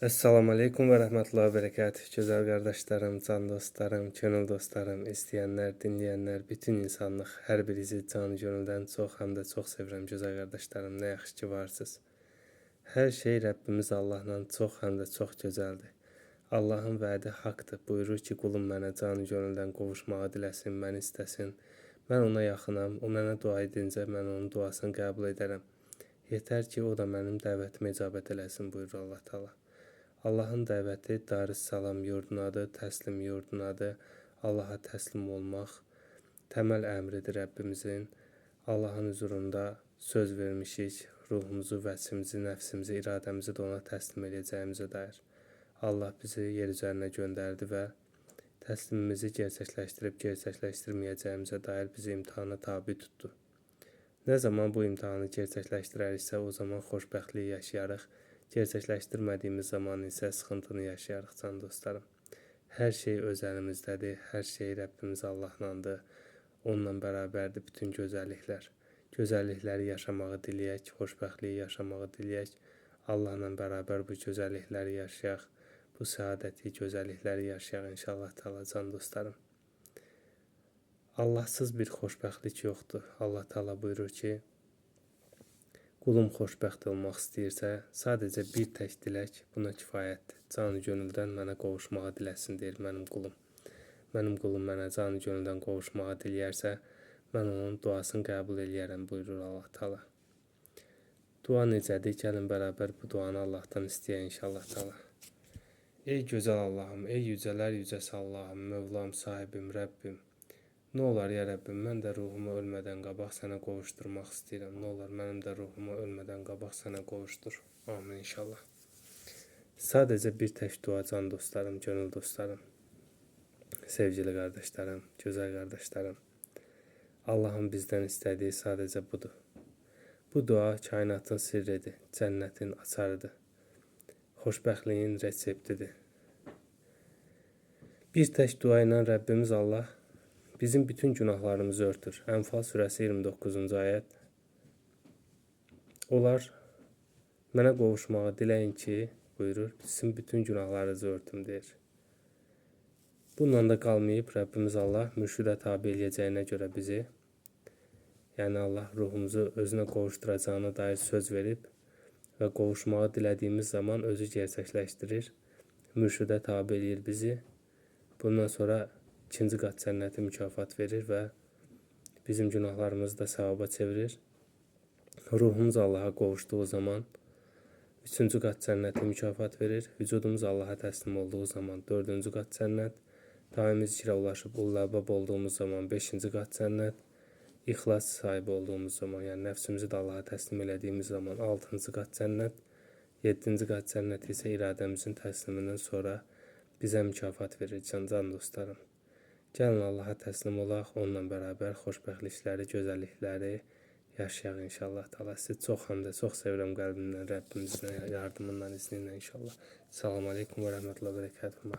Esselamu Aleyküm ve Rahmetullahi ve Berekatuhu. Güzel kardeşlerim, can dostlarım, könül dostlarım, isteyenler, dinleyenler, bütün insanlıq, hər birinizi canı gönüldən çox, həm də çox sevirəm güzel kardeşlerim. Nə yaxşı ki varsınız. Hər şey Rəbbimiz Allahla çox, həm də çox gözəldir. Allahın vədi haqdır. Buyurur ki, qulum mənə canı gönüldən qovuşmağı diləsin, məni istəsin. Mən ona yaxınam, o mənə dua edincə mən onun duasını qəbul edərəm. Yetər ki, o da mənim dəvətimə icabət eləsin, buyurur Allah Teala. Allahın dəvəti Darüssalam yurdunadır, təslim yurdunadır. Allaha təslim olmaq təməl əmridir Rəbbimizin. Allahın huzurunda söz vermişik, ruhumuzu, vəsimizi, nəfsimizi, iradəmizi də ona təslim edəcəyimizə dair. Allah bizi yer üzərinə göndərdi və təslimimizi gerçəkləşdirib gerçəkləşdirməyəcəyimizə dair bizi imtihana tabi tutdu. Nə zaman bu imtihanı gerçəkləşdirəriksə, o zaman xoşbəxtlik yaşayarıq. Gerçəkləşdirmədiyimiz zaman isə sıxıntını yaşayarıq can dostlarım. Hər şey öz əlimizdədir, hər şey Rəbbimiz Allahlandır. Onunla bərabərdir bütün gözəlliklər. Gözəllikləri yaşamağı diləyək, xoşbəxtliyi yaşamağı diləyək. Allahla bərabər bu gözəllikləri yaşayaq. Bu səadəti, gözəllikləri yaşayaq inşallah Teala can dostlarım. Allahsız bir xoşbəxtlik yoxdur. Allah Teala buyurur ki, qulum xoşbəxt olmaq istəyirsə, sadəcə bir tək dilək buna kifayətdir. Canı gönüldən mənə qovuşmağa diləsin, deyir mənim qulum. Mənim qulum mənə canı gönüldən qovuşmağa diləyərsə, mən onun duasını qəbul eləyərəm, buyurur Allah Teala. Dua necədir? Gəlin bərabər bu duanı Allahdan istəyək inşallah Teala. Ey gözəl Allahım, ey yücələr yücəsi Allahım, Mövlam, sahibim, Rəbbim. Nə olar ya Rəbbim, mən də ruhumu ölmədən qabaq sənə qovuşturmaq istəyirəm. Nə olar mənim də ruhumu ölmədən qabaq sənə qovuşdur. Amin inşallah. Sadəcə bir tək dua can dostlarım, gönül dostlarım, sevgili qardaşlarım, gözəl qardaşlarım. Allahın bizdən istədiyi sadəcə budur. Bu dua kainatın sirridir, cənnətin açarıdır, xoşbəxtliyin reseptidir. Bir tək dua ilə Rəbbimiz Allah bizim bütün günahlarımızı örtür. Ənfal surəsi 29-cu ayət. Onlar mənə qovuşmağı diləyin ki, buyurur, sizin bütün günahlarınızı örtüm deyir. Bununla da qalmayıb Rəbbimiz Allah mürşidə tabi eləyəcəyinə görə bizi, yəni Allah ruhumuzu özünə qovuşturacağına dair söz verib və qovuşmağı dilədiyimiz zaman özü gerçəkləşdirir, mürşidə tabi eləyir bizi. Bundan sonra ikinci qat cənnəti mükafat verir və bizim günahlarımızı da savaba çevirir. Ruhumuz Allaha qovuşduğu zaman üçüncü qat cənnəti mükafat verir. Vücudumuz Allaha təslim olduğu zaman dördüncü qat cənnət. Daimi zikrə ulaşıb ullabab olduğumuz zaman beşinci qat cənnət. İxlas sahibi olduğumuz zaman, yəni nəfsimizi də Allaha təslim elədiyimiz zaman altıncı qat cənnət. Yeddinci qat cənnət isə iradəmizin təslimindən sonra bizə mükafat verir can dostlarım. Gəlin Allaha təslim olaq, onunla bərabər xoşbəxtlikləri, gözəllikləri yaşayaq inşallah. Sizi çox həm də çox sevirəm qəlbimdən, Rəbbimizin yardımından, izni ilə inşallah. Selamun Aleyküm və Rəhmətullahi və Berekatuhu.